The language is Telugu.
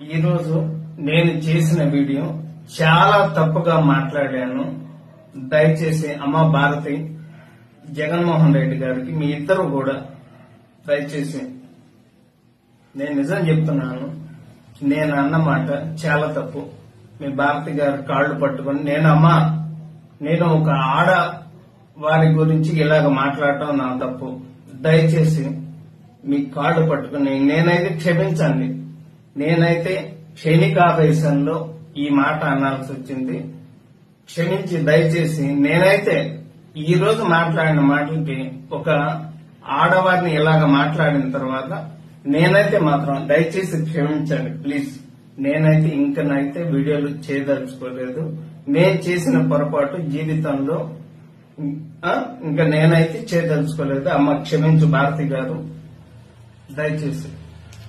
ఈరోజు నేను చేసిన వీడియో చాలా తప్పుగా మాట్లాడాను. దయచేసి అమ్మ భారతి, జగన్మోహన్ రెడ్డి గారికి మీ ఇద్దరు కూడా దయచేసి నేను నిజం చెప్తున్నాను. నేను అన్నమాట చాలా తప్పు. మీ భారతి గారి కాళ్లు పట్టుకుని నేను ఒక ఆడ వారి గురించి ఇలాగ మాట్లాడటం నా తప్పు. దయచేసి మీ కాళ్లు పట్టుకుని నేనైతే క్షమించండి. నేనైతే క్షణికావేశంలో ఈ మాట అనాల్సి వచ్చింది. క్షమించి దయచేసి నేనైతే ఈ రోజు మాట్లాడిన మాటలకి ఒక ఆడవారిని ఇలాగ మాట్లాడిన తర్వాత నేనైతే మాత్రం దయచేసి క్షమించండి ప్లీజ్. నేనైతే ఇంకనైతే వీడియోలు చేయదలుచుకోలేదు. నేను చేసిన పొరపాటు జీవితంలో ఇంకా నేనైతే చేయదలుచుకోలేదు. అమ్మ క్షమించు భారతి గారు, దయచేసి.